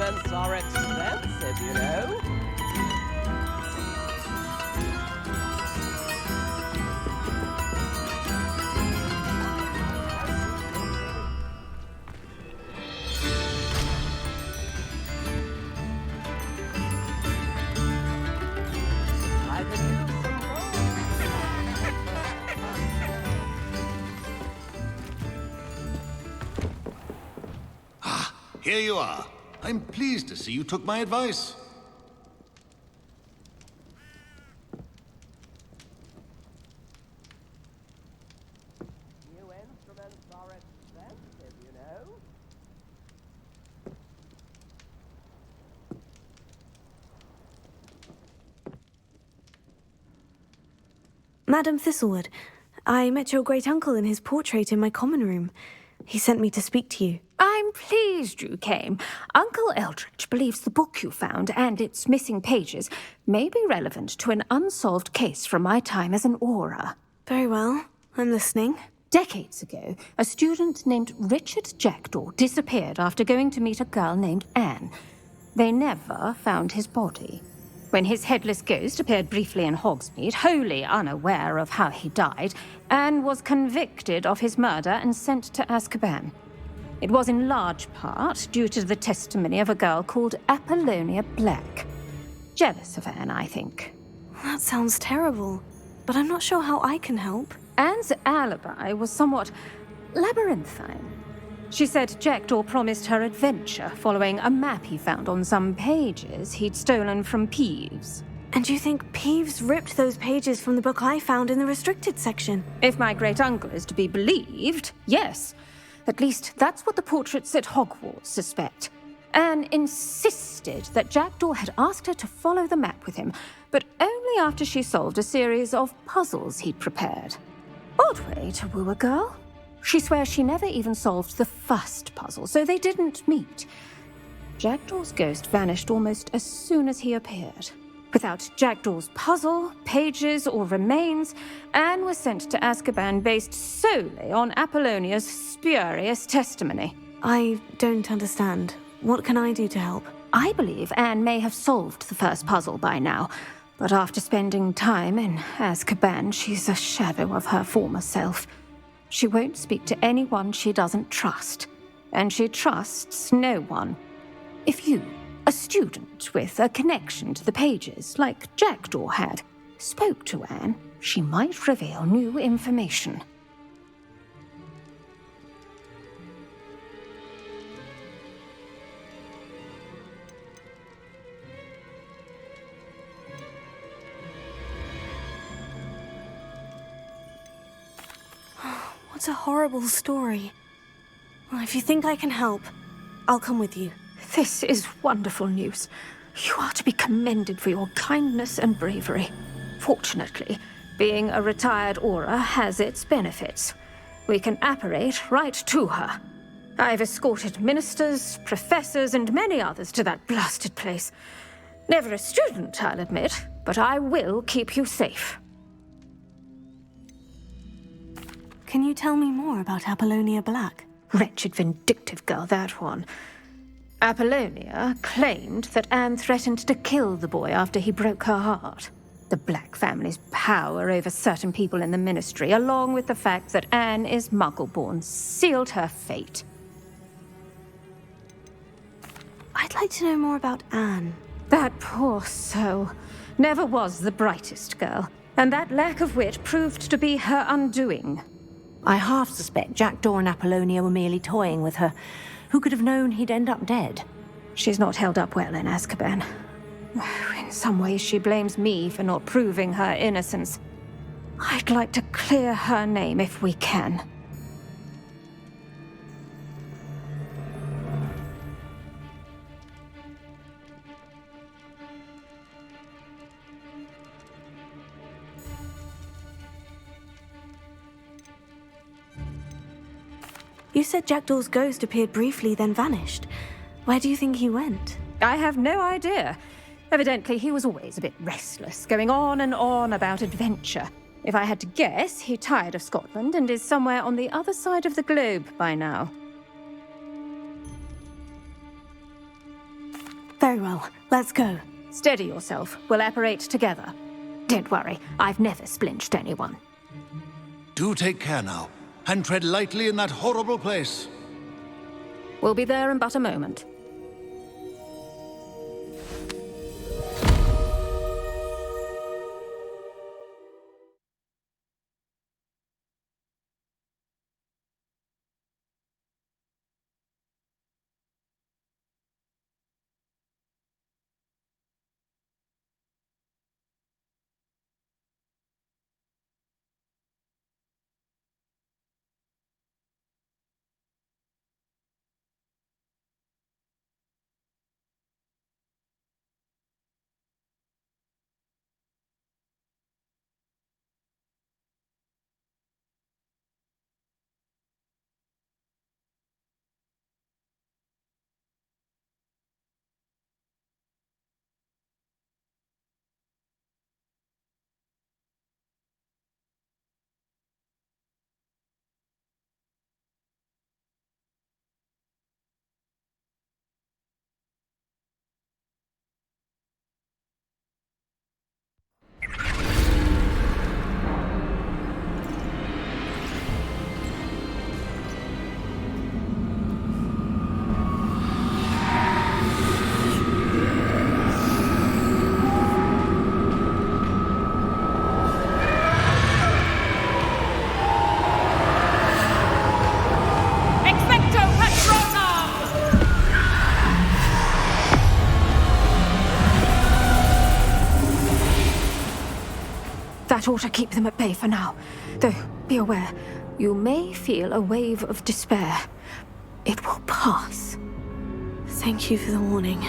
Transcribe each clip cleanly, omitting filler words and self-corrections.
instruments are expensive, you know. I could use some Here you are. I'm pleased to see you took my advice. new instruments are expensive, you know. Madam Thistlewood, I met your great-uncle in his portrait in my common room. He sent me to speak to you. I'm pleased you came. Uncle Eldridge believes the book you found and its missing pages may be relevant to an unsolved case from my time as an aura. Very well. I'm listening. Decades ago, a student named Richard Jackdaw disappeared after going to meet a girl named Anne. They never found his body. When his headless ghost appeared briefly in Hogsmeade, wholly unaware of how he died, Anne was convicted of his murder and sent to Azkaban. It was in large part due to the testimony of a girl called Apollonia Black. Jealous of Anne, I think. That sounds terrible, but I'm not sure how I can help. Anne's alibi was somewhat labyrinthine. She said Jackdaw promised her adventure following a map he found on some pages he'd stolen from Peeves. And you think Peeves ripped those pages from the book I found in the restricted section? If my great-uncle is to be believed, yes. At least that's what the portraits at Hogwarts suspect. Anne insisted that Jackdaw had asked her to follow the map with him, but only after she solved a series of puzzles he'd prepared. Odd way to woo a girl. She swears she never even solved the first puzzle, so they didn't meet. Jackdaw's ghost vanished almost as soon as he appeared. Without Jackdaw's puzzle, pages, or remains, Anne was sent to Azkaban based solely on Apollonia's spurious testimony. I don't understand. What can I do to help? I believe Anne may have solved the first puzzle by now, but after spending time in Azkaban, she's a shadow of her former self. She won't speak to anyone she doesn't trust, and she trusts no one. If you, a student with a connection to the pages, like Jackdaw had, spoke to Anne, she might reveal new information. What a horrible story. Well, if you think I can help, I'll come with you. This is wonderful news. You are to be commended for your kindness and bravery. Fortunately, being a retired aura has its benefits. We can apparate right to her. I've escorted ministers, professors, and many others to that blasted place. Never a student, I'll admit, but I will keep you safe. Can you tell me more about Apollonia Black? Wretched, vindictive girl, that one. Apollonia claimed that Anne threatened to kill the boy after he broke her heart. The Black family's power over certain people in the Ministry, along with the fact that Anne is Muggle-born, sealed her fate. I'd like to know more about Anne. That poor soul never was the brightest girl, and that lack of wit proved to be her undoing. I half suspect Jackdaw and Apollonia were merely toying with her. Who could have known he'd end up dead? She's not held up well in Azkaban. In some ways, she blames me for not proving her innocence. I'd like to clear her name if we can. You said Jackdaw's ghost appeared briefly, then vanished. Where do you think he went? I have no idea. Evidently, he was always a bit restless, going on and on about adventure. If I had to guess, he tired of Scotland and is somewhere on the other side of the globe by now. Very well, let's go. Steady yourself. We'll apparate together. Don't worry, I've never splinched anyone. Do take care now, and tread lightly in that horrible place. We'll be there in but a moment. That ought to keep them at bay for now. Though, be aware, you may feel a wave of despair. It will pass. Thank you for the warning.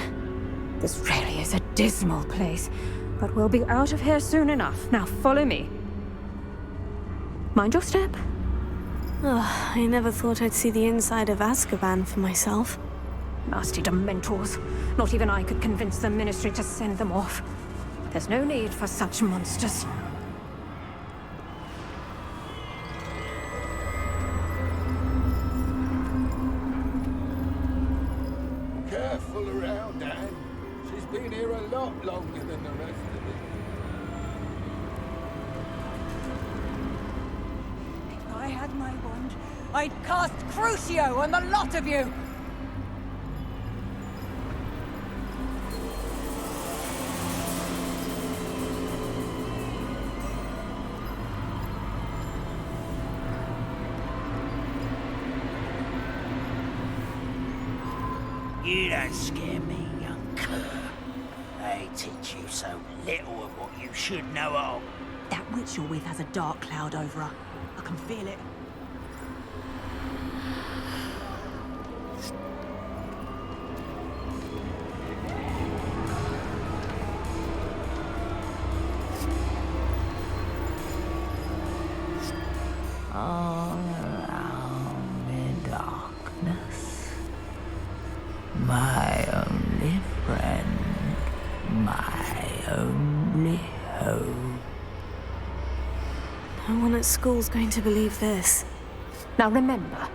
This really is a dismal place, but we'll be out of here soon enough. Now follow me. Mind your step. Oh, I never thought I'd see the inside of Azkaban for myself. Nasty Dementors. Not even I could convince the Ministry to send them off. There's no need for such monsters. Careful around, Anne. She's been here a lot longer than the rest of us. If I had my wand, I'd cast Crucio on the lot of you! You don't scare me, young cur. They teach you so little of what you should know of. That witch you're with has a dark cloud over her. I can feel it. All around in darkness. My only friend, my only hope. No one at school's going to believe this. Now remember,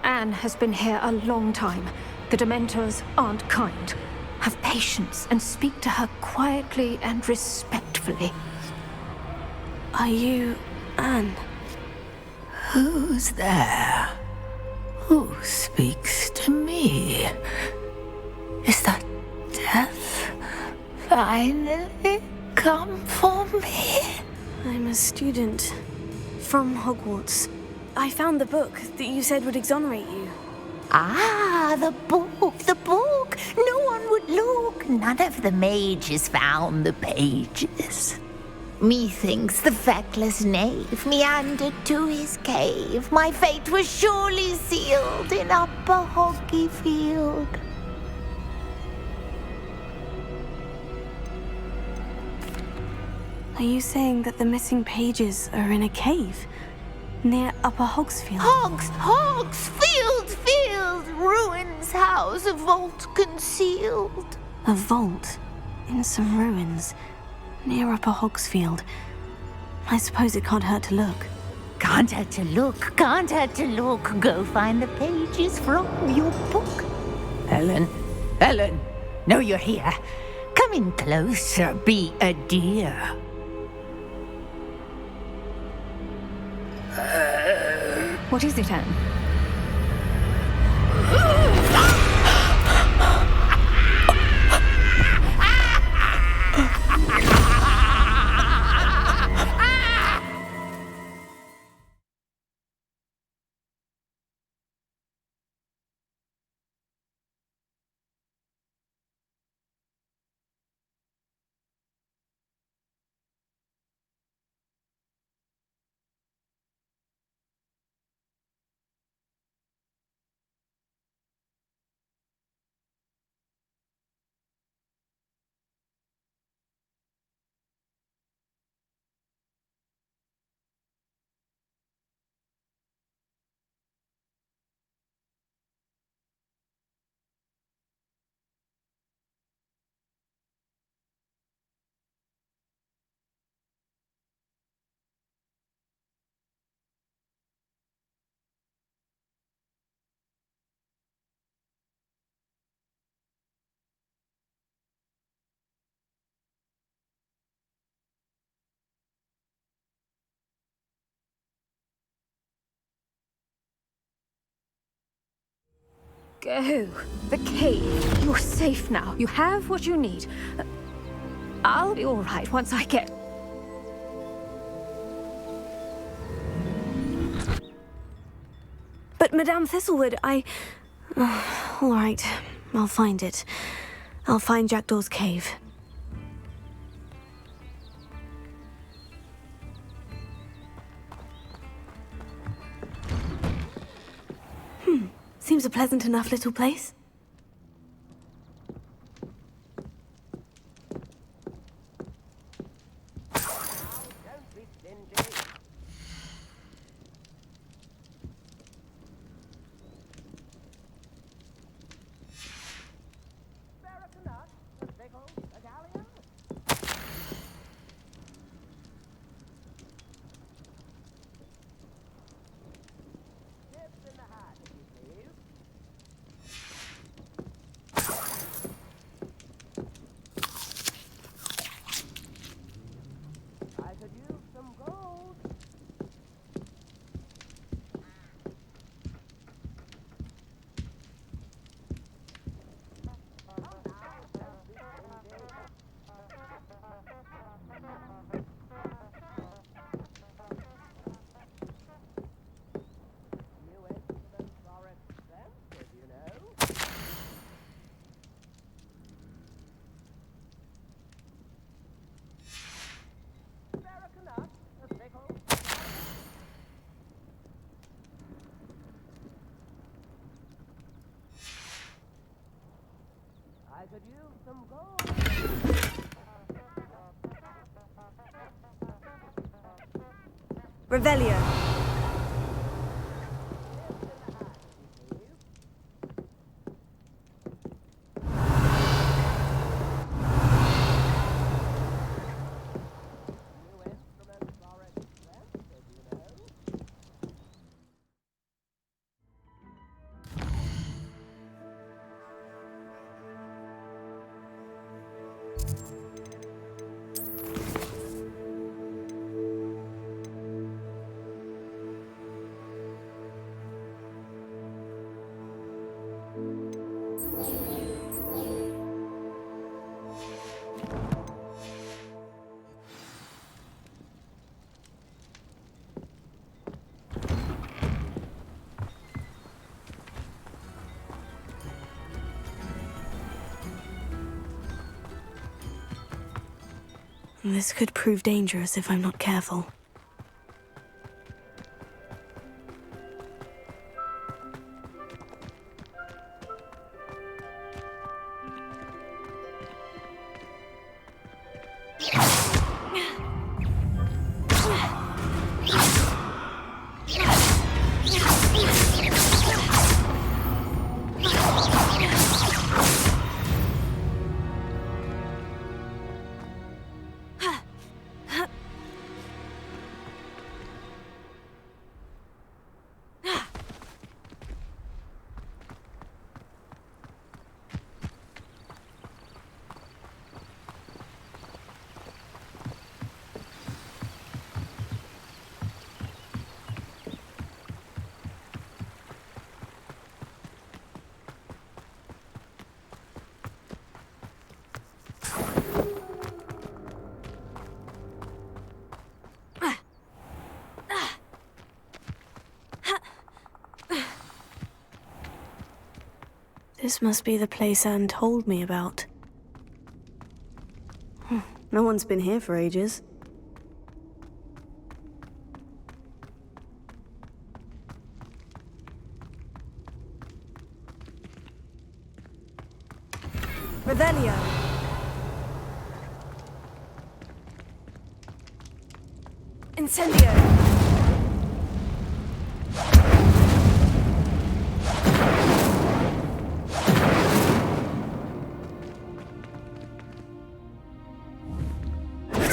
Anne has been here a long time. The Dementors aren't kind. Have patience and speak to her quietly and respectfully. Are you Anne? Who's there? Who speaks to me? Is that death finally come for me? I'm a student from Hogwarts. I found the book that you said would exonerate you. Ah, the book, the book. No one would look. None of the mages found the pages. Methinks the feckless knave meandered to his cave. My fate was surely sealed in Upper Hoggyfield. Are you saying that the missing pages are in a cave near Upper Hogsfield? Field, ruins house, a vault concealed. A vault in some ruins near Upper Hogsfield. I suppose it can't hurt to look. Can't hurt to look, can't hurt to look. Go find the pages from your book. Helen, know you're here. Come in closer, be a dear. What is it, Anne? Go. The cave. You're safe now. You have what you need. I'll be all right once I get... But Madame Thistlewood, all right, I'll find it. I'll find Jackdaw's cave. Seems a pleasant enough little place. Don't be stingy. Spare a nut, a pickle, a galleon. Tips in the hat, if you please. I could use some gold. New instruments are expensive, you know. Spare a nut, a pickle. I could use some gold. Revelio. New instruments are expensive, you know. This could prove dangerous if I'm not careful. This must be the place Anne told me about. No one's been here for ages. Revelio! Incendio!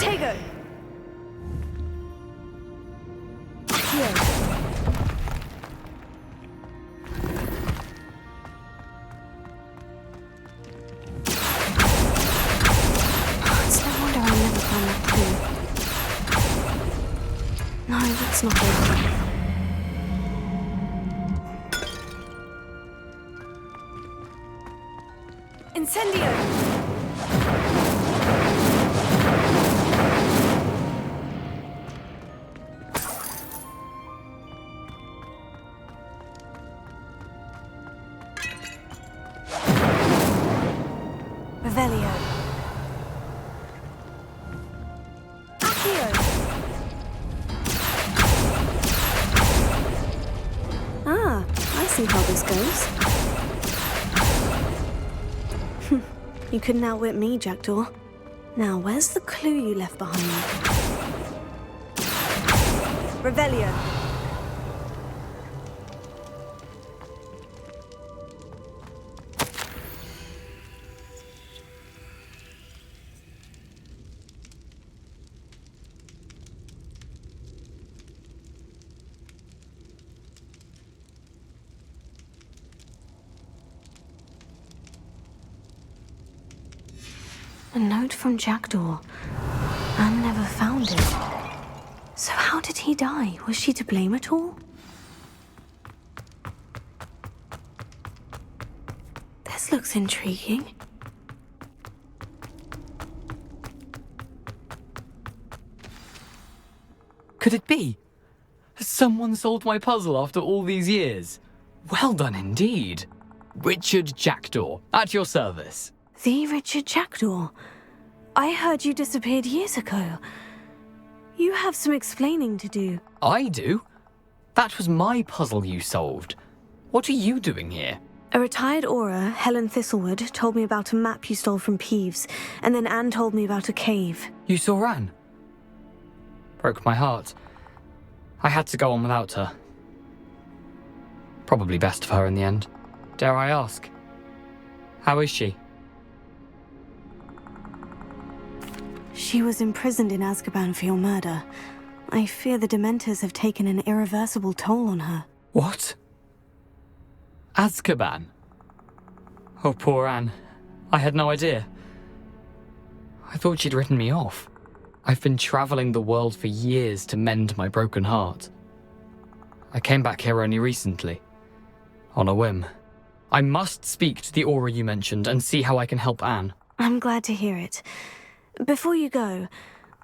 Tego! Here. It's no wonder I never found that clue. No, that's not it. Incendio! Revelio. Accio. Ah, I see how this goes. You couldn't outwit me, Jackdaw. Now, where's the clue you left behind? Revelio. A note from Jackdaw. Anne never found it. So how did he die? Was she to blame at all? This looks intriguing. Could it be? Has someone solved my puzzle after all these years? Well done indeed. Richard Jackdaw, at your service. The Richard Jackdaw? I heard you disappeared years ago. You have some explaining to do. I do? That was my puzzle you solved. What are you doing here? A retired aura, Helen Thistlewood, told me about a map you stole from Peeves, and then Anne told me about a cave. You saw Anne? Broke my heart. I had to go on without her. Probably best of her in the end. Dare I ask? How is she? She was imprisoned in Azkaban for your murder. I fear the Dementors have taken an irreversible toll on her. What? Azkaban? Oh, poor Anne. I had no idea. I thought she'd written me off. I've been traveling the world for years to mend my broken heart. I came back here only recently. On a whim. I must speak to the aura you mentioned and see how I can help Anne. I'm glad to hear it. Before you go,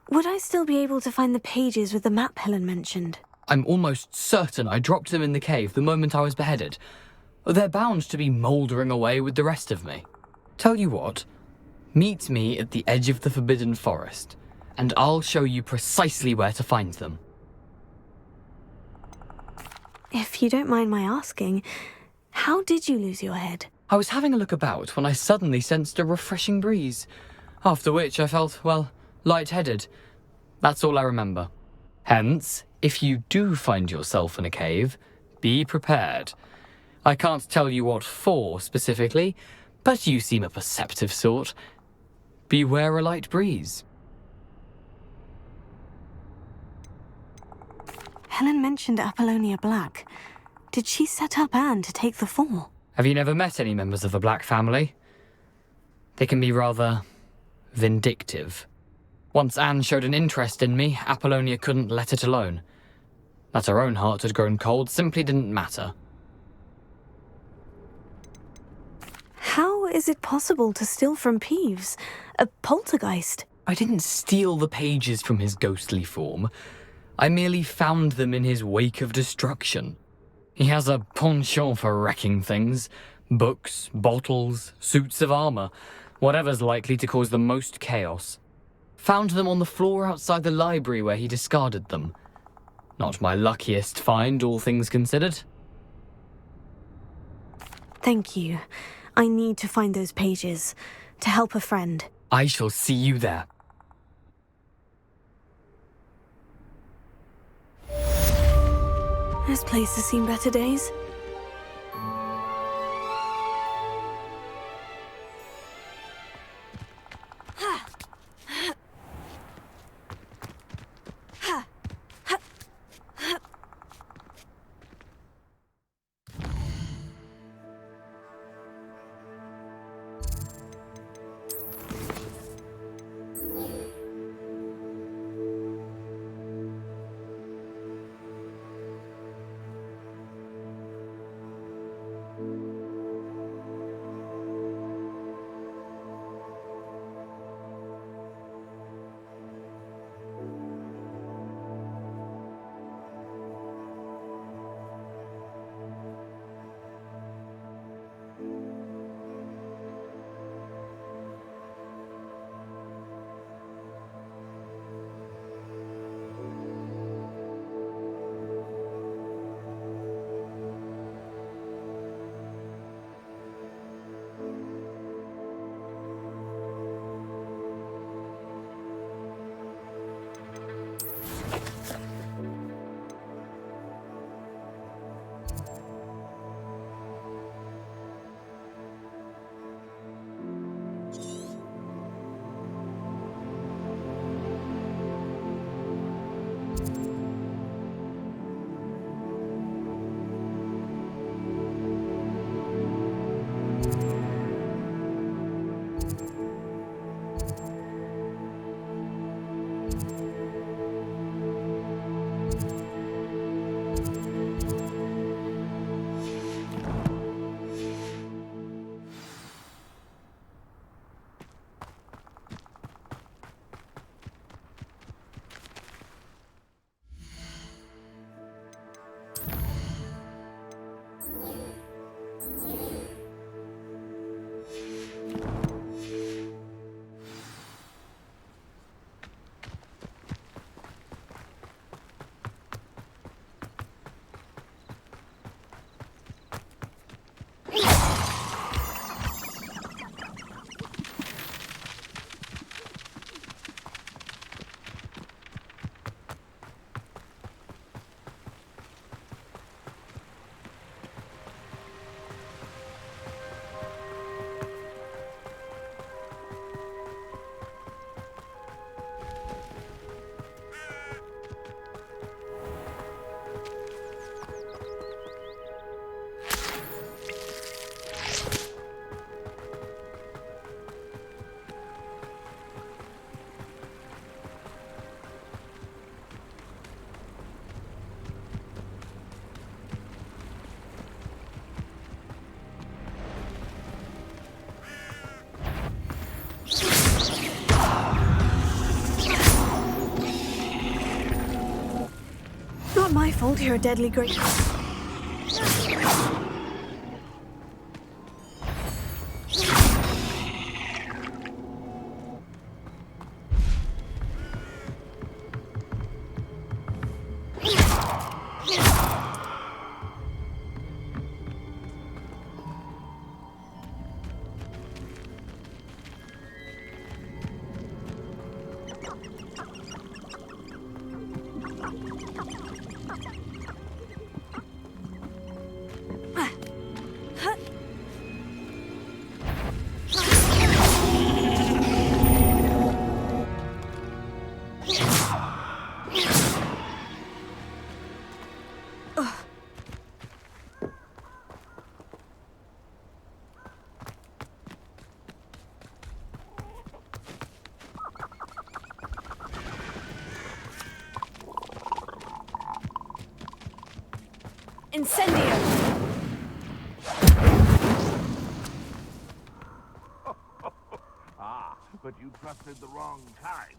would I still be able to find the pages with the map Helen mentioned? I'm almost certain I dropped them in the cave the moment I was beheaded. They're bound to be mouldering away with the rest of me. Tell you what, meet me at the edge of the Forbidden Forest, and I'll show you precisely where to find them. If you don't mind my asking, how did you lose your head? I was having a look about when I suddenly sensed a refreshing breeze, after which I felt, well, lightheaded. That's all I remember. Hence, if you do find yourself in a cave, be prepared. I can't tell you what for specifically, but you seem a perceptive sort. Beware a light breeze. Helen mentioned Apollonia Black. Did she set up Anne to take the fall? Have you never met any members of the Black family? They can be rather vindictive. Once Anne showed an interest in me, Apollonia couldn't let it alone. That her own heart had grown cold simply didn't matter. How is it possible to steal from Peeves? A poltergeist? I didn't steal the pages from his ghostly form. I merely found them in his wake of destruction. He has a penchant for wrecking things, Books, bottles, suits of armor, whatever's likely to cause the most chaos. Found them on the floor outside the library where he discarded them. Not my luckiest find, all things considered. Thank you. I need to find those pages to help a friend. I shall see you there. This place has seen better days. Not my fault you're a deadly great. Incendio! Ah, but you trusted the wrong kind.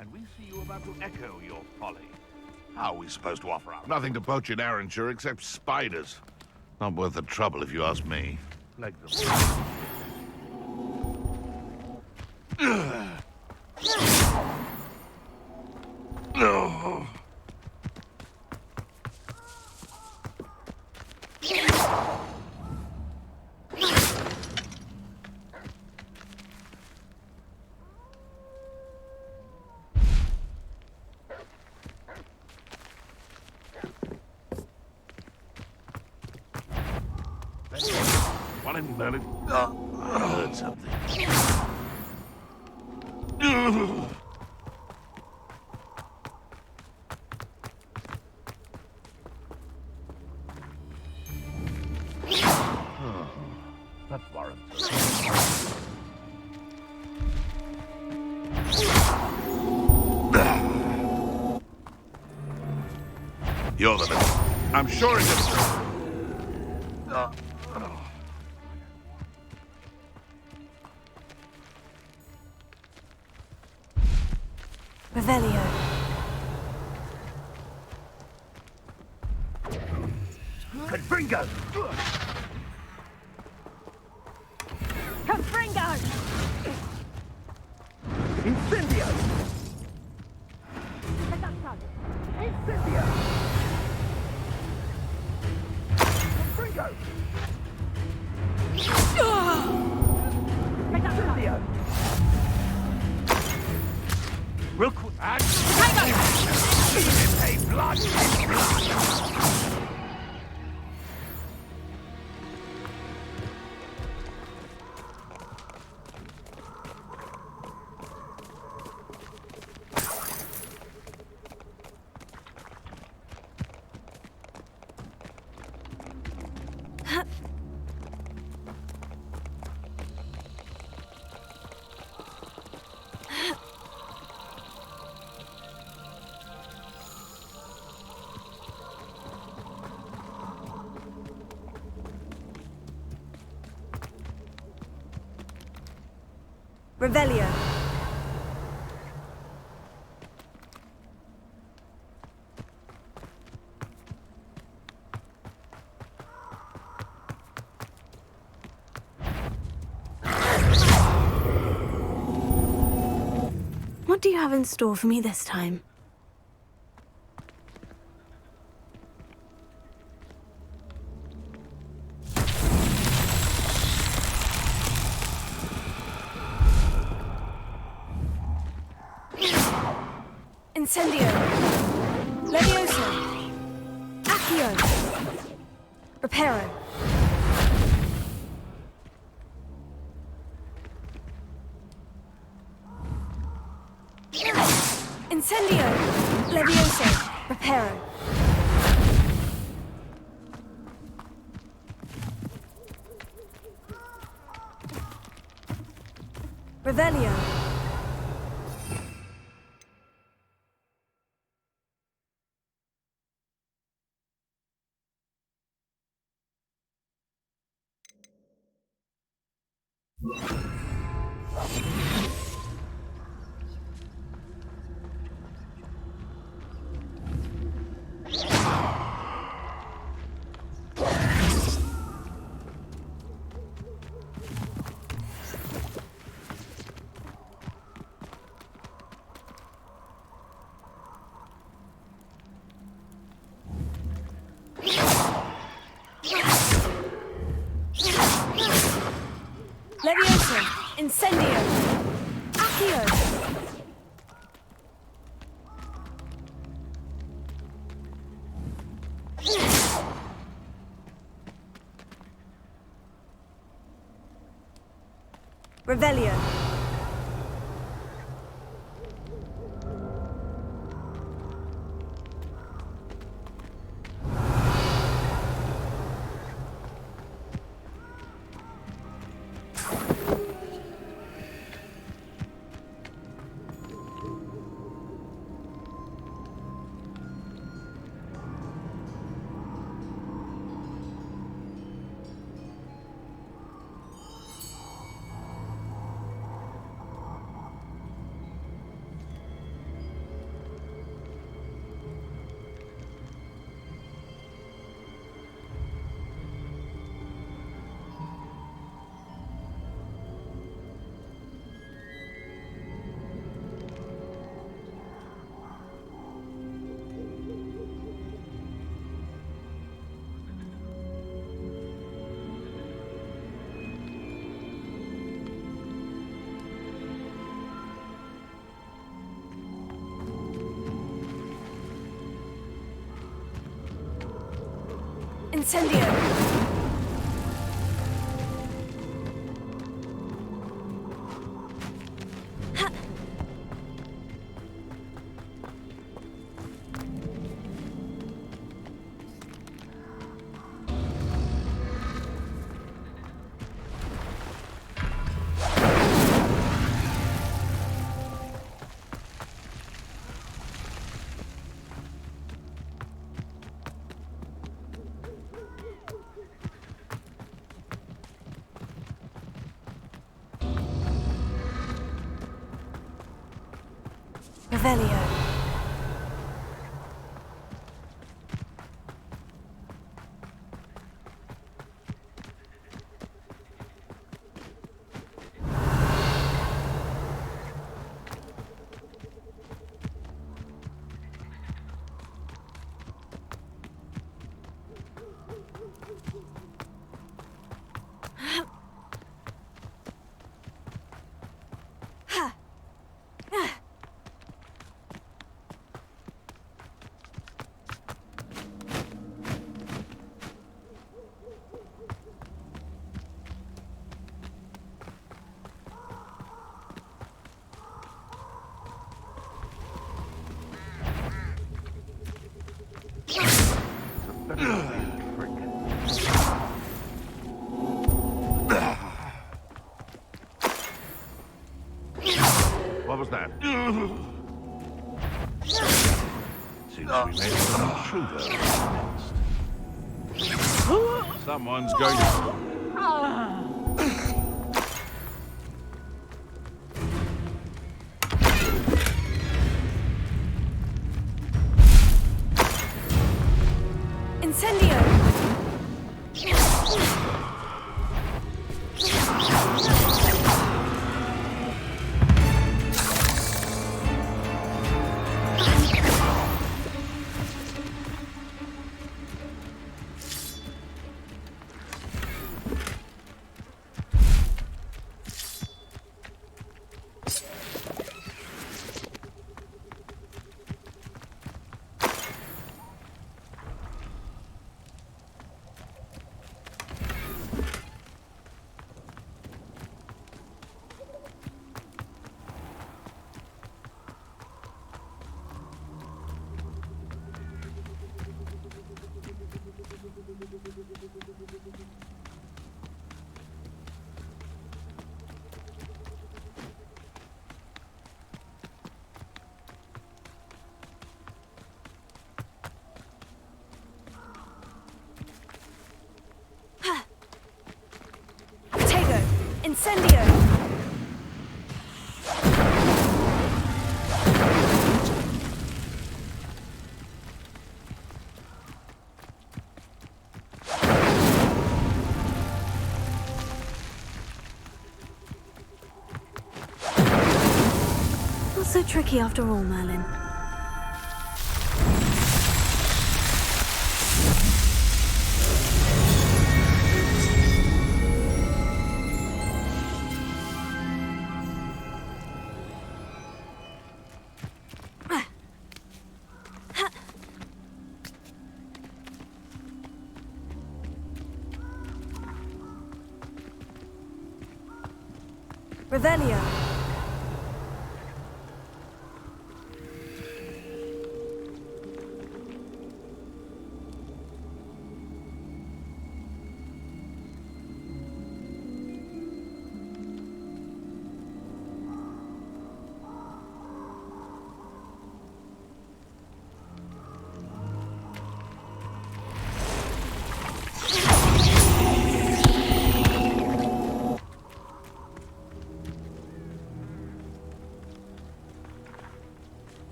And we see you about to echo your folly. How are we supposed to offer up? Nothing to poach in Arrynshire except spiders. Not worth the trouble if you ask me. Leg them. No. One in Berlin. I heard something. That warrants it. You're the middle. I'm sure it is. Revelio. Confringo! Confringo! Incendio! Incendio! Confringo! Incendio! Real quick. And... Hey, blood! Blood! Revelio. What do you have in store for me this time? Incendio. Levioso. Accio. Reparo. Incendio. Levioso. Reparo. Revelio. Levioso. Incendio. Accio. Revelio. Incendio! Revelio. What was that? Seems we made some intruder next. Someone's going to... Incendio! Incendio! Not so tricky after all, Merlin. Revelio.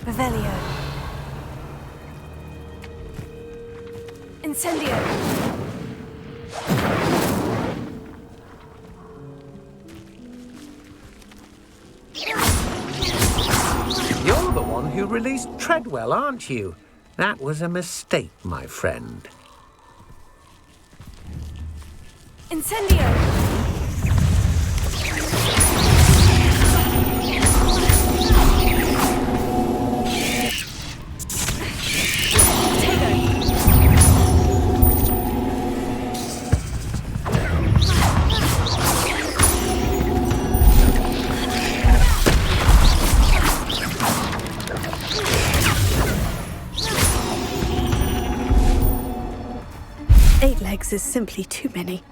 Revelio. Incendio. You're the one who released Treadwell, aren't you? That was a mistake, my friend. Incendio. 8 legs is simply too many.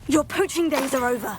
Your poaching days are over.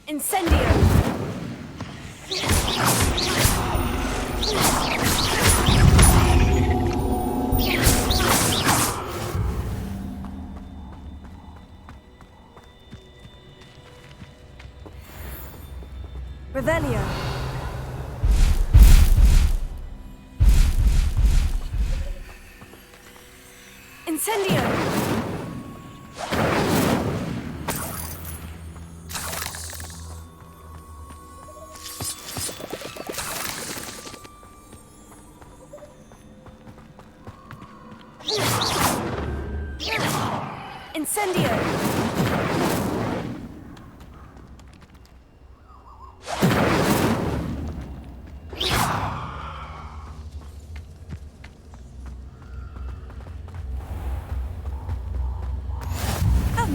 Incendio! Revelio. Incendio!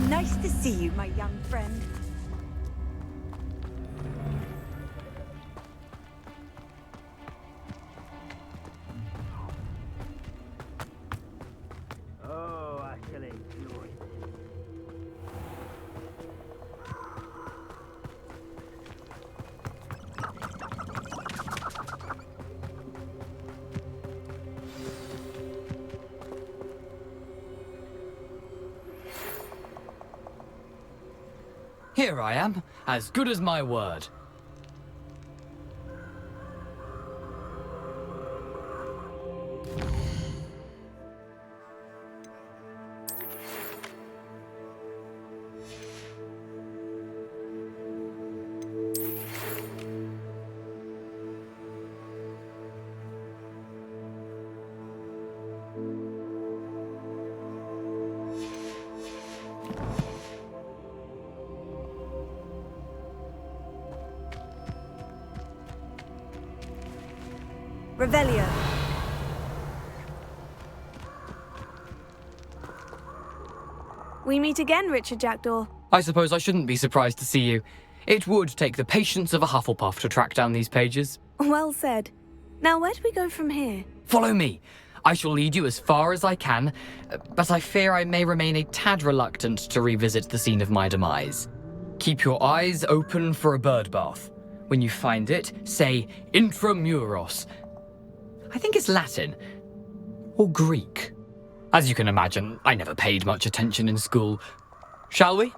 Nice to see you, my young friend. Here I am, as good as my word. Revelio. We meet again, Richard Jackdaw. I suppose I shouldn't be surprised to see you. It would take the patience of a Hufflepuff to track down these pages. Well said. Now, where do we go from here? Follow me. I shall lead you as far as I can, but I fear I may remain a tad reluctant to revisit the scene of my demise. Keep your eyes open for a bird bath. When you find it, say intramuros. I think it's Latin. Or Greek. As you can imagine, I never paid much attention in school. Shall we?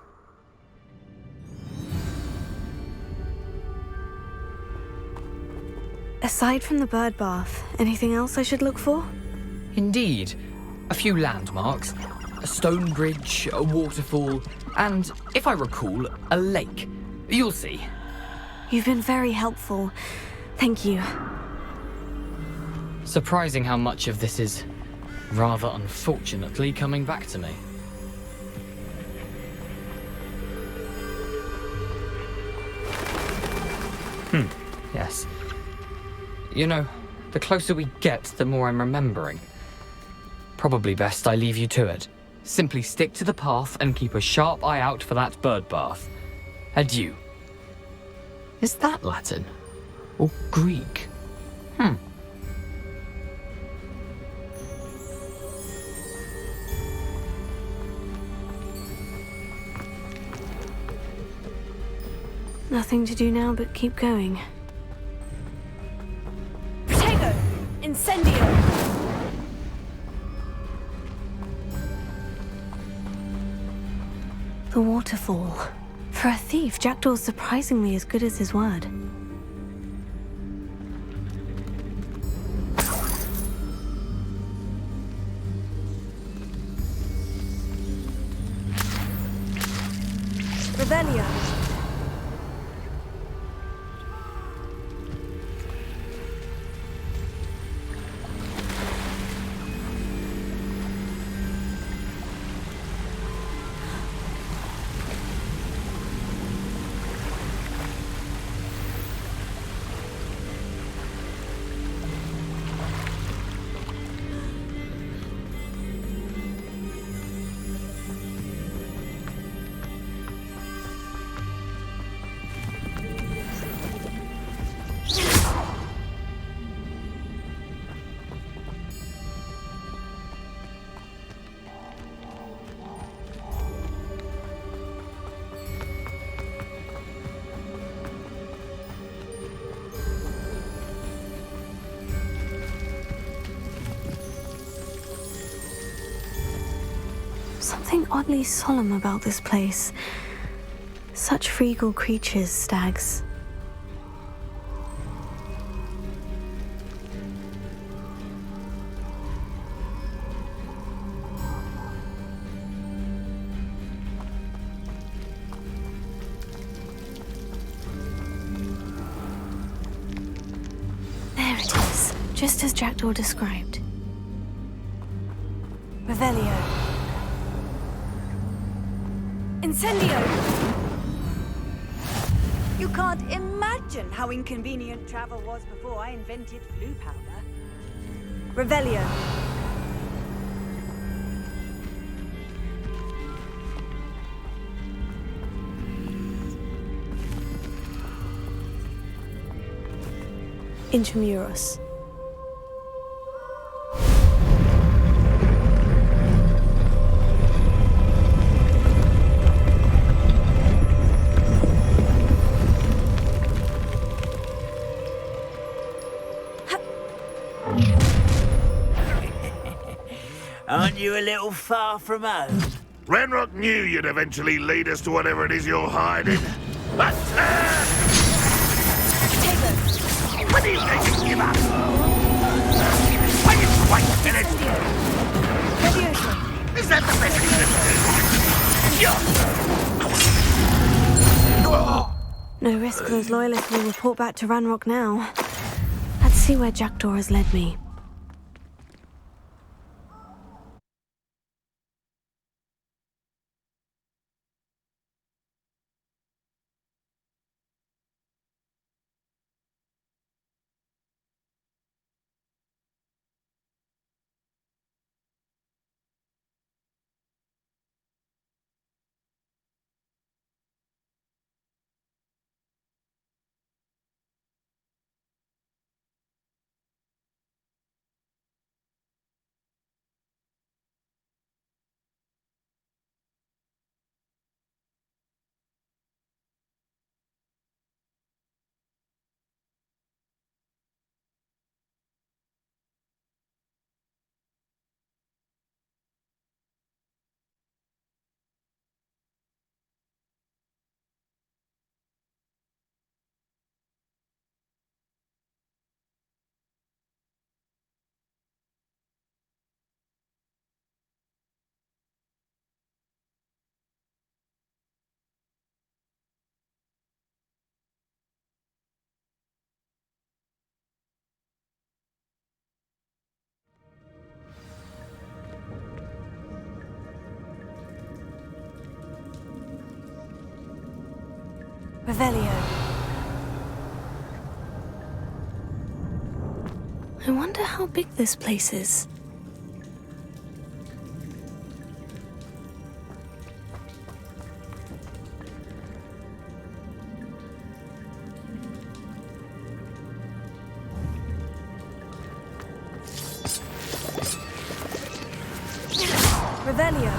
Aside from the bird bath, anything else I should look for? Indeed. A few landmarks. A stone bridge, a waterfall, and, if I recall, a lake. You'll see. You've been very helpful. Thank you. Surprising how much of this is, rather unfortunately, coming back to me. Yes. You know, the closer we get, the more I'm remembering. Probably best I leave you to it. Simply stick to the path and keep a sharp eye out for that bird bath. Adieu. Is that Latin? Or Greek? Nothing to do now but keep going. Protego! Incendio! The waterfall. For a thief, Jackdaw's surprisingly as good as his word. Revelio. Something oddly solemn about this place. Such regal creatures, stags. There it is, just as Jackdaw described. Revelio. Incendio! You can't imagine how inconvenient travel was before I invented flu powder. Revelio. Intramuros. Aren't you a little far from home? Renrock knew you'd eventually lead us to whatever it is you're hiding. Attack! When do you think you give up? Are you quite finished? Is that the best you can do? No risk those loyalists will report back to Ranrock now. Let's see where Jackdaw has led me. Revelio. I wonder how big this place is. Revelio.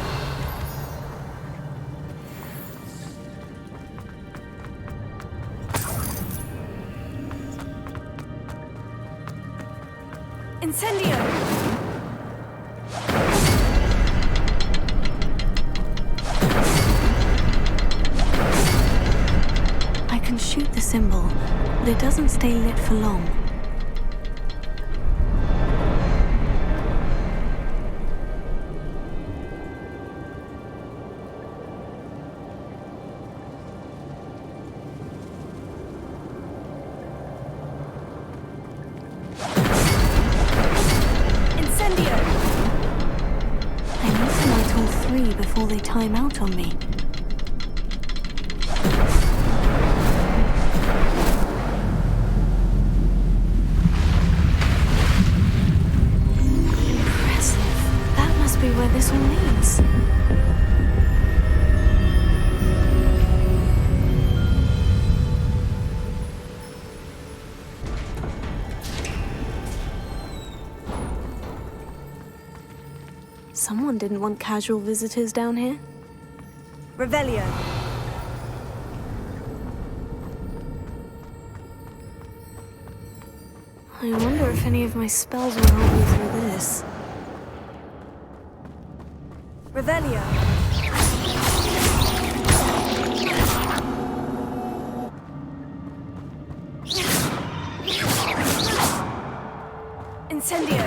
Incendio! I can shoot the symbol, but it doesn't stay lit for long. Before they time out on me. Impressive. That must be where this one leads. Someone didn't want casual visitors down here. Revelio. I wonder if any of my spells will help me through this. Revelio. Incendio.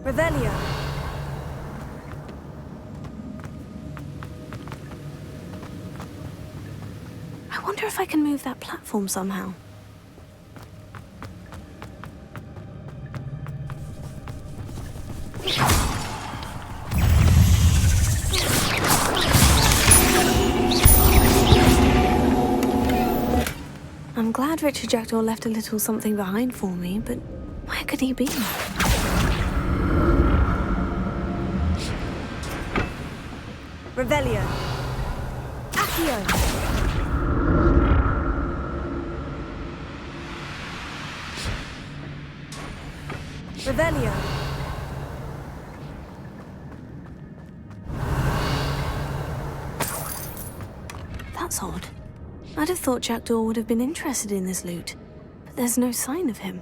Revelio. I wonder if I can move that platform somehow. I'm glad Richard Jackdaw left a little something behind for me, but where could he be? Revelio. Accio. Revelio. That's odd. I'd have thought Jackdaw would have been interested in this loot, but there's no sign of him.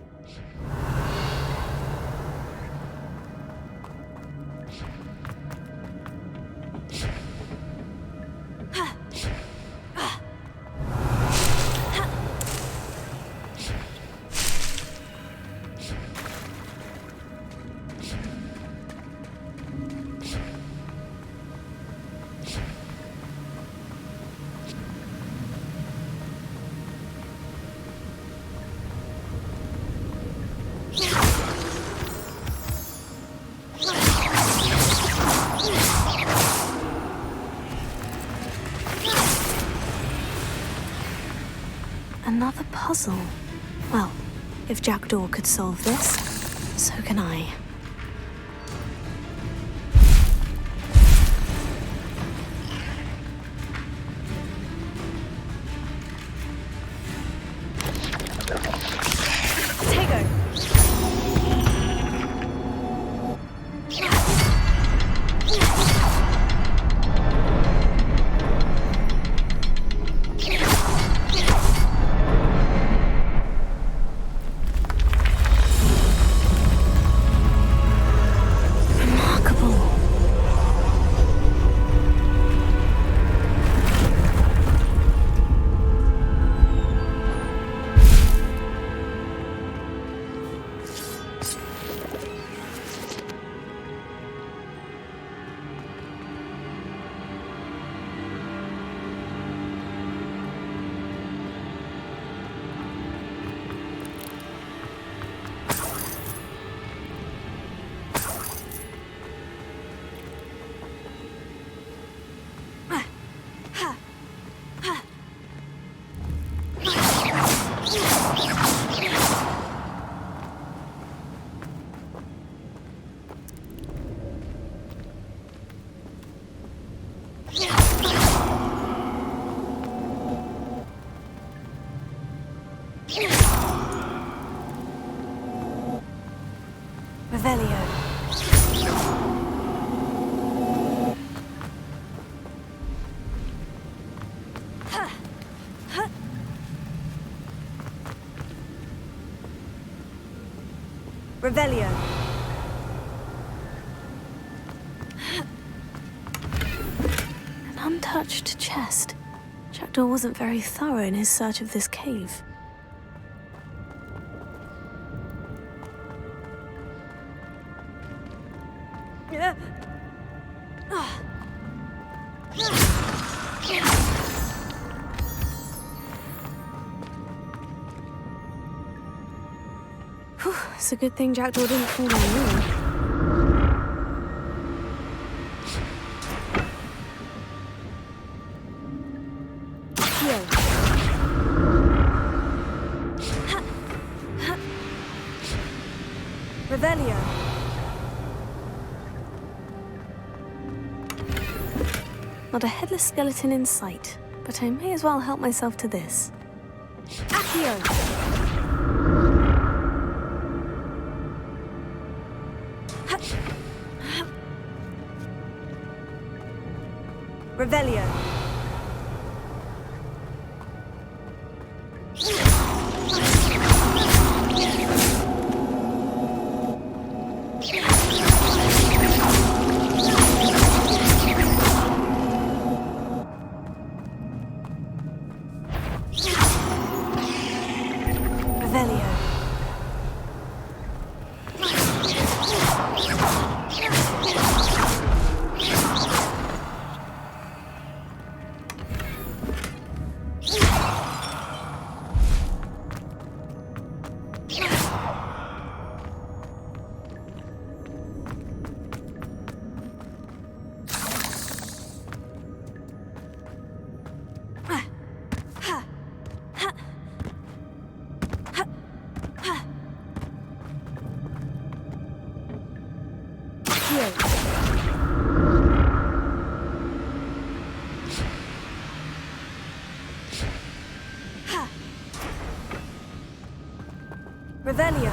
Another puzzle. Well, if Jackdaw could solve this, so can I. Revelio. An untouched chest. Jackdaw wasn't very thorough in his search of this cave. It's a good thing Jackdaw didn't fall on me. Revelio. Not a headless skeleton in sight, but I may as well help myself to this. Accio. Revelio. Revelio. Revelio.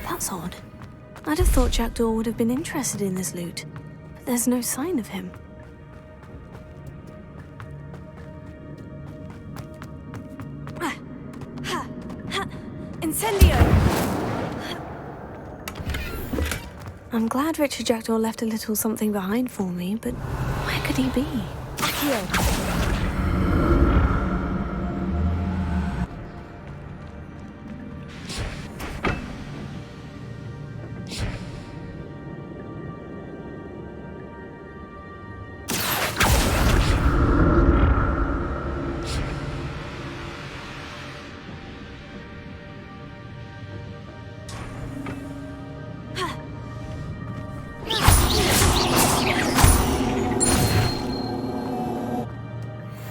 That's odd. I'd have thought Jackdaw would have been interested in this loot, but there's no sign of him. Incendio! I'm glad Richard Jackdaw left a little something behind for me, but where could he be? Accio!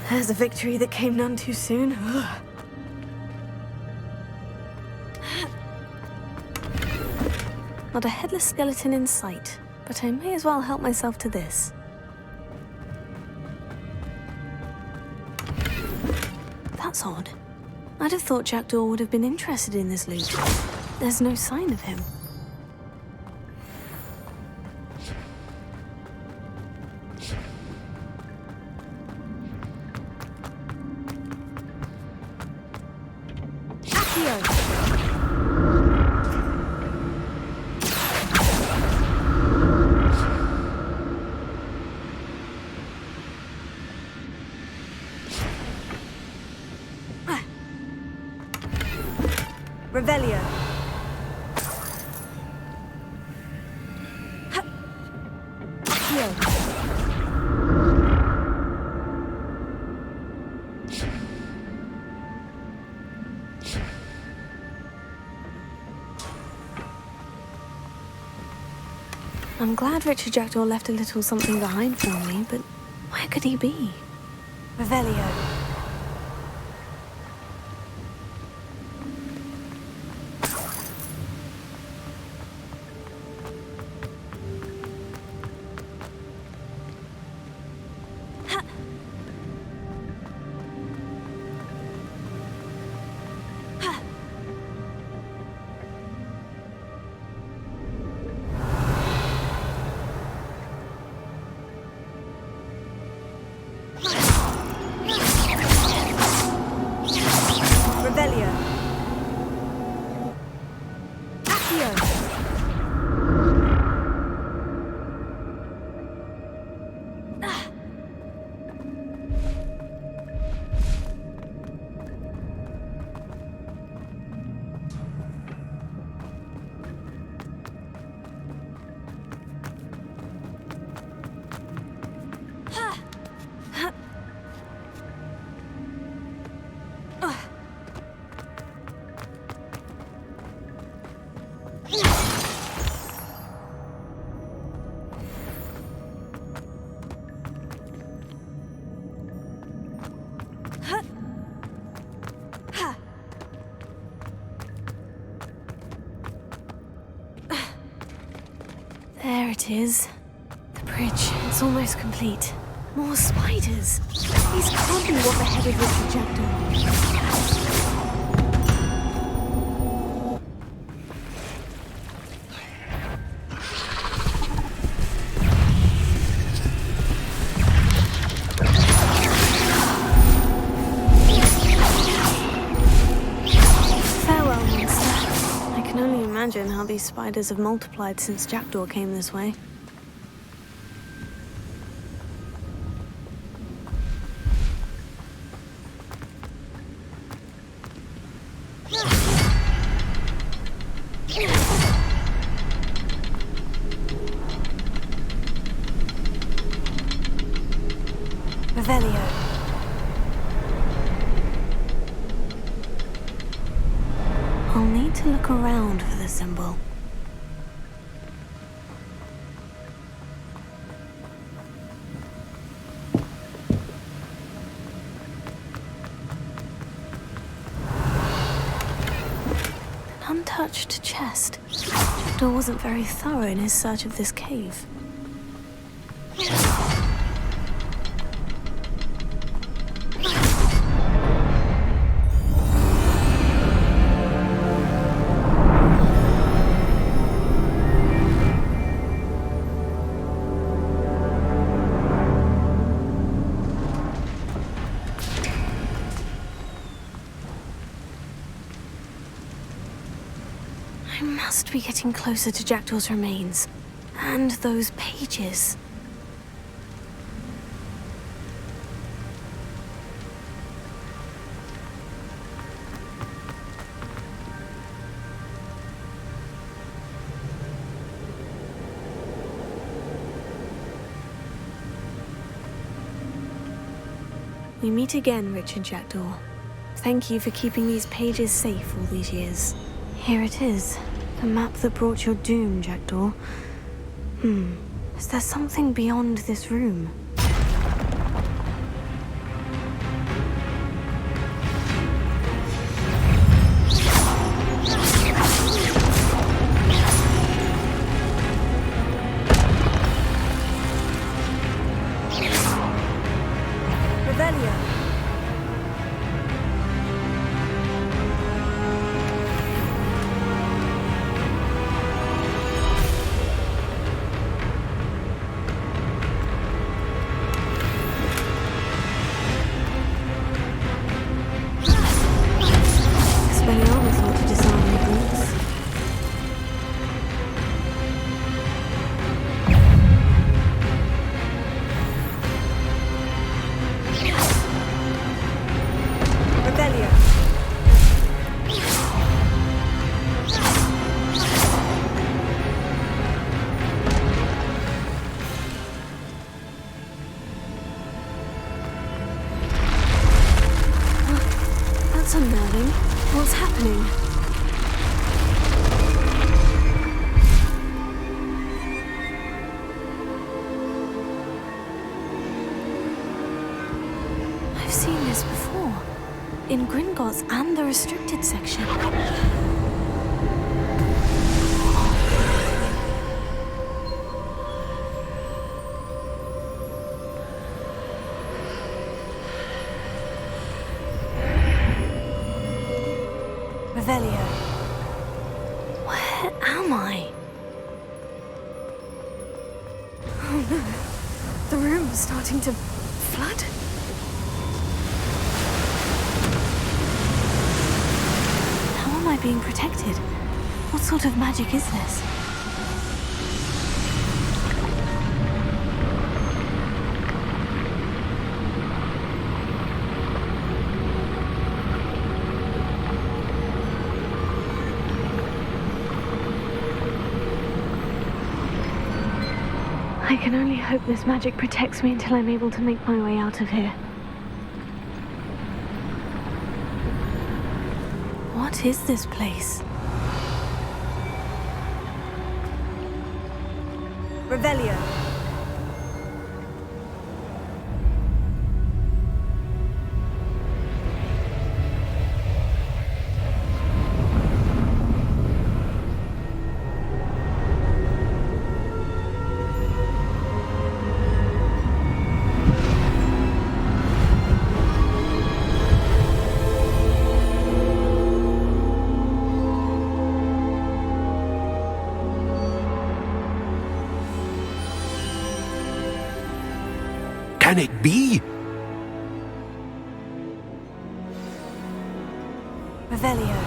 There's a victory that came none too soon. Not a headless skeleton in sight, but I may as well help myself to this. That's odd. I'd have thought Jackdaw would have been interested in this loot. There's no sign of him. Revelio. I'm glad Richard Jackdaw left a little something behind for me, but where could he be? Revelio. There it is. The bridge. It's almost complete. More spiders. These can't be what beheaded Richard Jackdaw. Farewell, monster. I can only imagine how these spiders have multiplied since Jackdaw came this way. Revelio. I'll need to look around for the symbol. An untouched chest. Jackdaw wasn't very thorough in his search of this cave. I must be getting closer to Jackdaw's remains. And those pages. We meet again, Richard Jackdaw. Thank you for keeping these pages safe all these years. Here it is. The map that brought your doom, Jackdaw. Is there something beyond this room? Revelio. That's unnerving. What's happening? I've seen this before. In Gringotts and the restricted section. Revelio. Where am I? Oh no. The room's starting to flood. How am I being protected? What sort of magic is this? I can only hope this magic protects me until I'm able to make my way out of here. What is this place? Revelio. can it be? Revelio.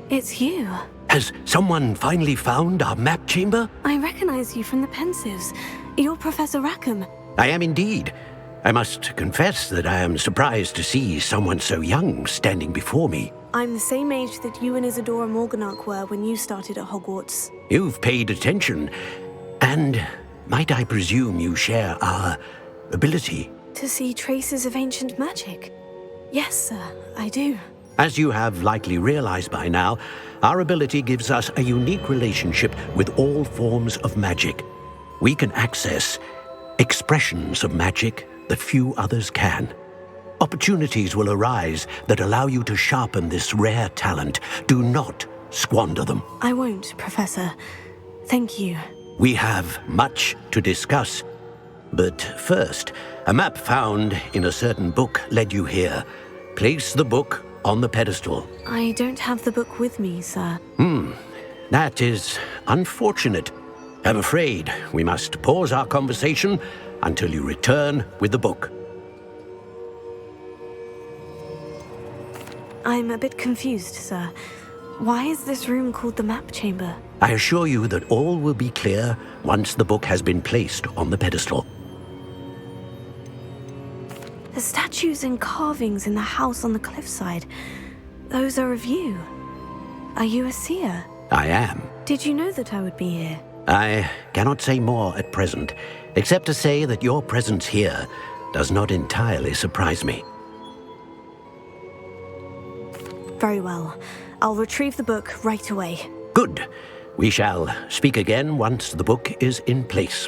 It's you. Has someone finally found our map chamber? I recognize you from the Pensives. You're Professor Rackham. I am indeed. I must confess that I am surprised to see someone so young standing before me. I'm the same age that you and Isadora Morganach were when you started at Hogwarts. You've paid attention, and might I presume you share our ability? To see traces of ancient magic? Yes, sir, I do. As you have likely realized by now, our ability gives us a unique relationship with all forms of magic. We can access expressions of magic that few others can. Opportunities will arise that allow you to sharpen this rare talent. Do not squander them. I won't, Professor. Thank you. We have much to discuss. But first, a map found in a certain book led you here. Place the book on the pedestal. I don't have the book with me, sir. That is unfortunate. I'm afraid we must pause our conversation until you return with the book. I'm a bit confused, sir. Why is this room called the map chamber? I assure you that all will be clear once the book has been placed on the pedestal. The statues and carvings in the house on the cliffside, those are of you. Are you a seer? I am. Did you know that I would be here? I cannot say more at present, except to say that your presence here does not entirely surprise me. Very well. I'll retrieve the book right away. Good. We shall speak again once the book is in place.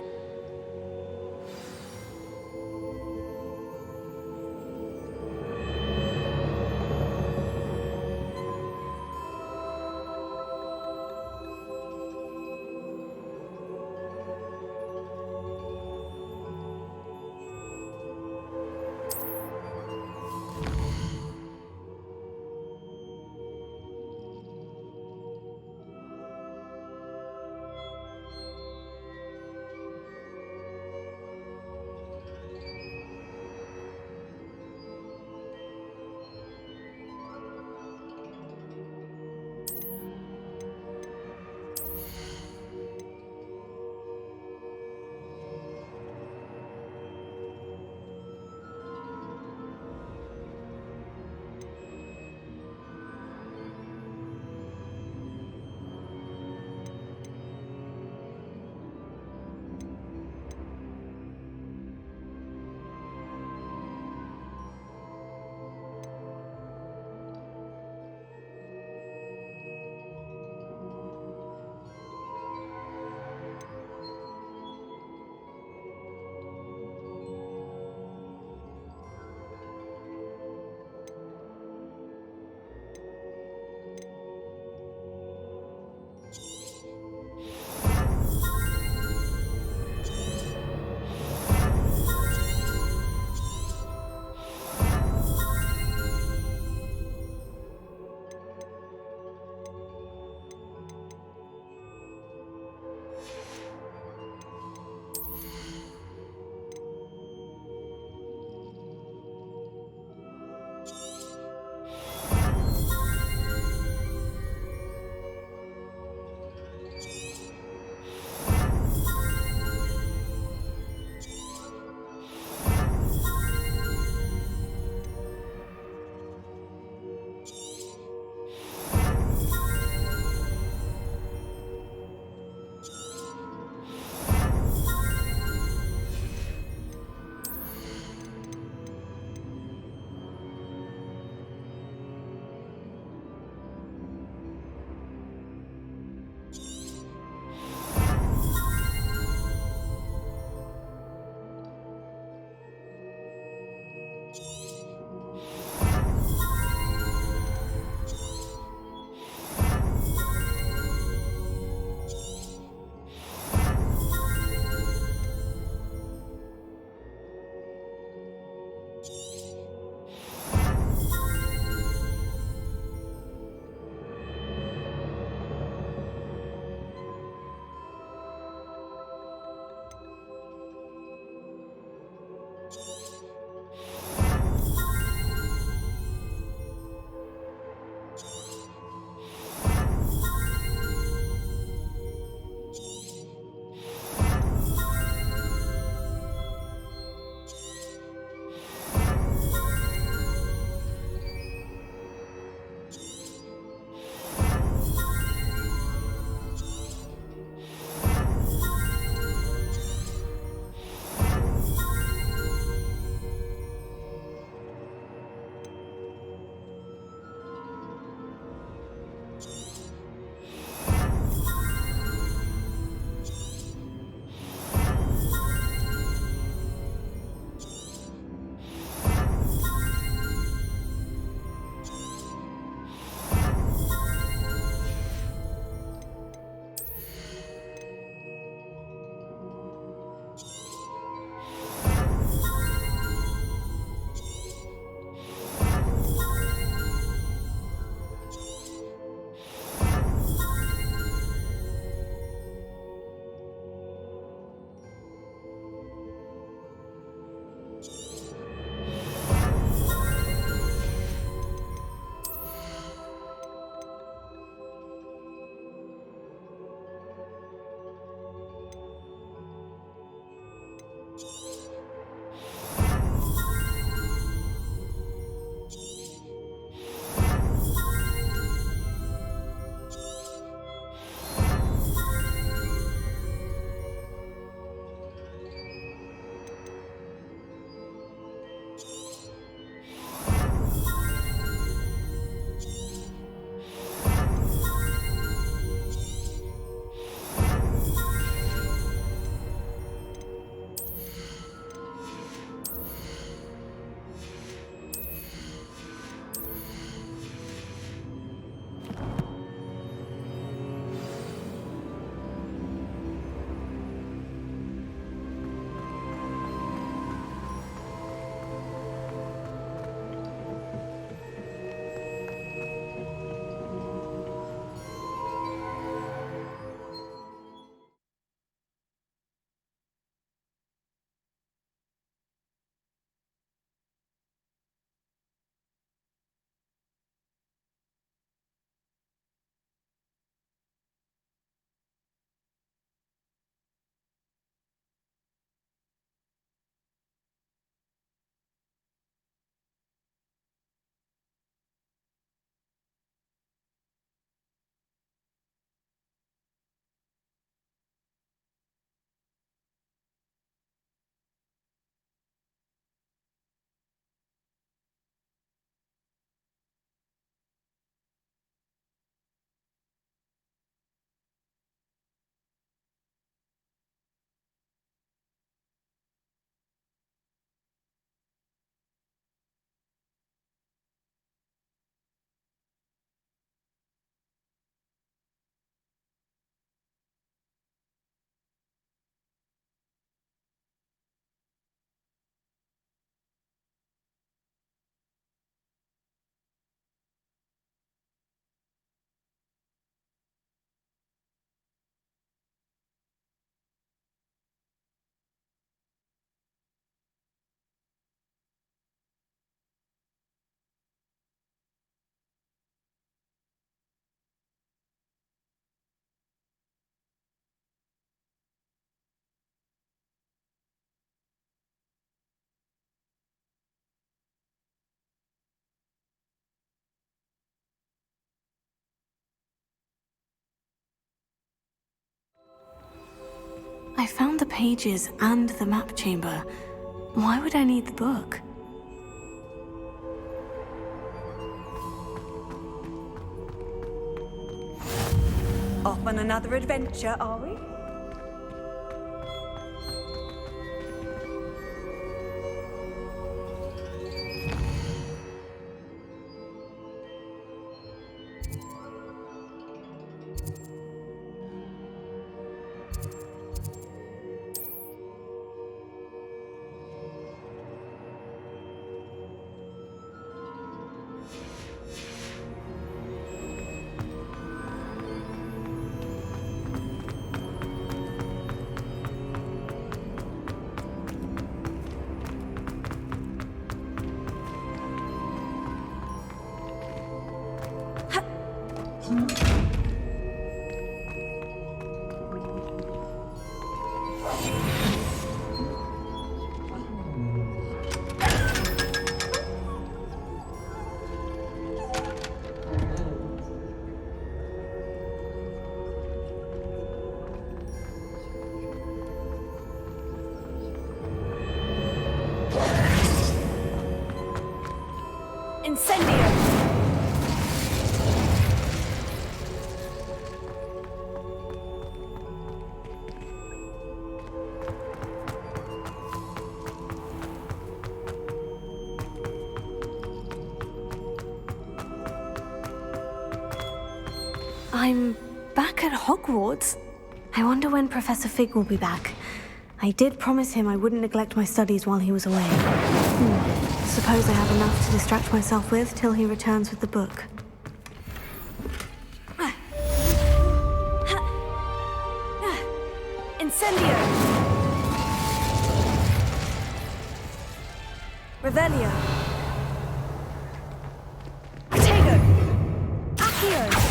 I found the pages and the map chamber. Why would I need the book? Off on another adventure, are we? Incendio! I'm back at Hogwarts. I wonder when Professor Fig will be back. I did promise him I wouldn't neglect my studies while he was away. Suppose I have enough to distract myself with till he returns with the book. Incendio! Revelio! Protego! Accio!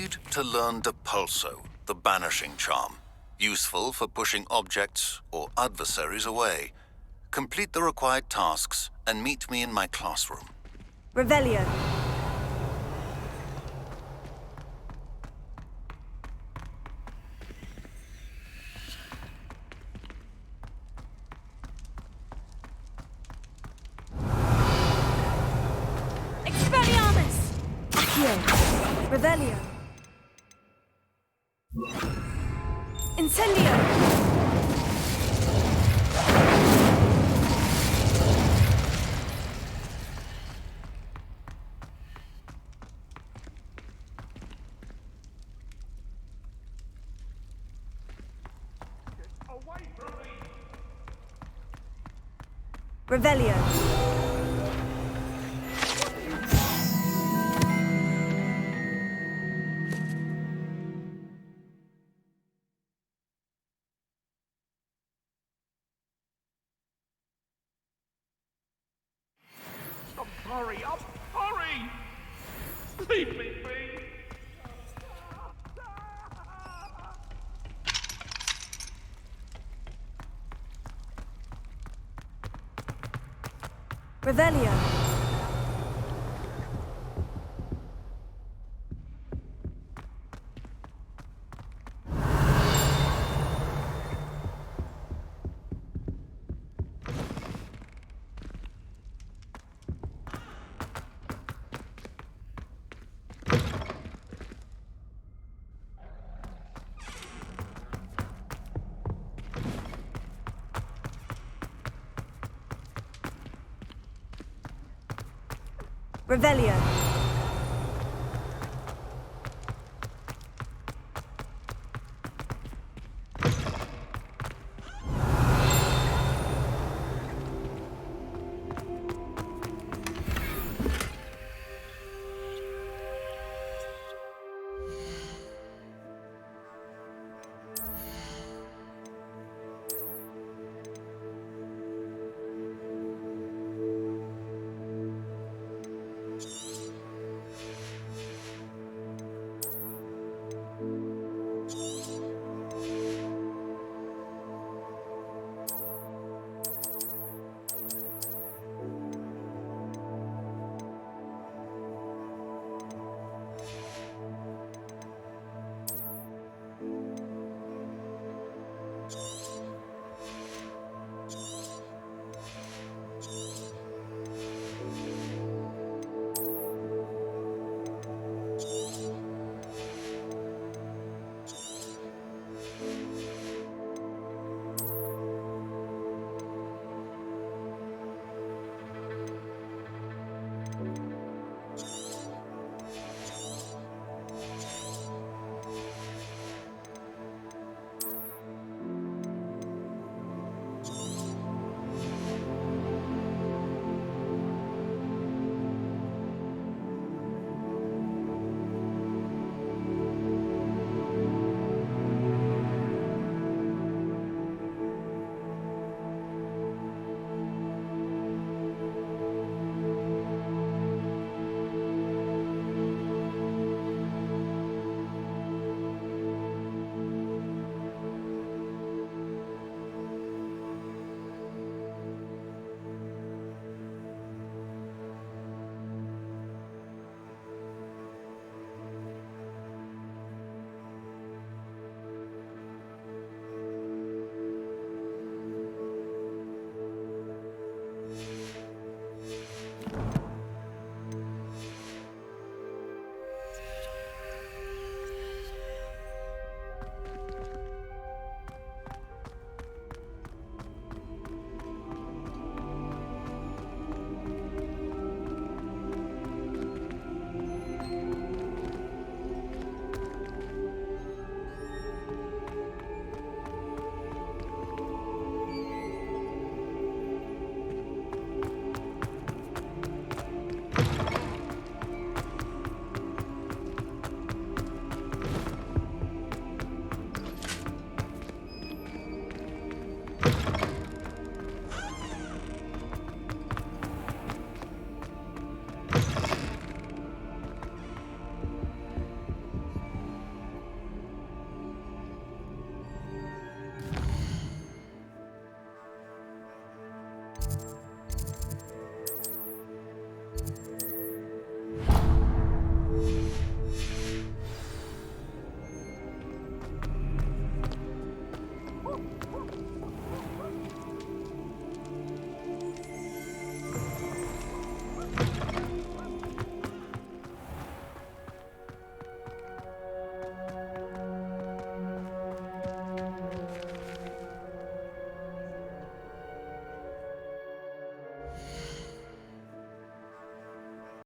Proceed to learn Depulso, the banishing charm, useful for pushing objects or adversaries away. Complete the required tasks and meet me in my classroom. Revelio. Expelliarmus! Accio. Revelio. Incendio! Revelio. Hurry up! Hurry! Leave me be! Revelio. Revelio.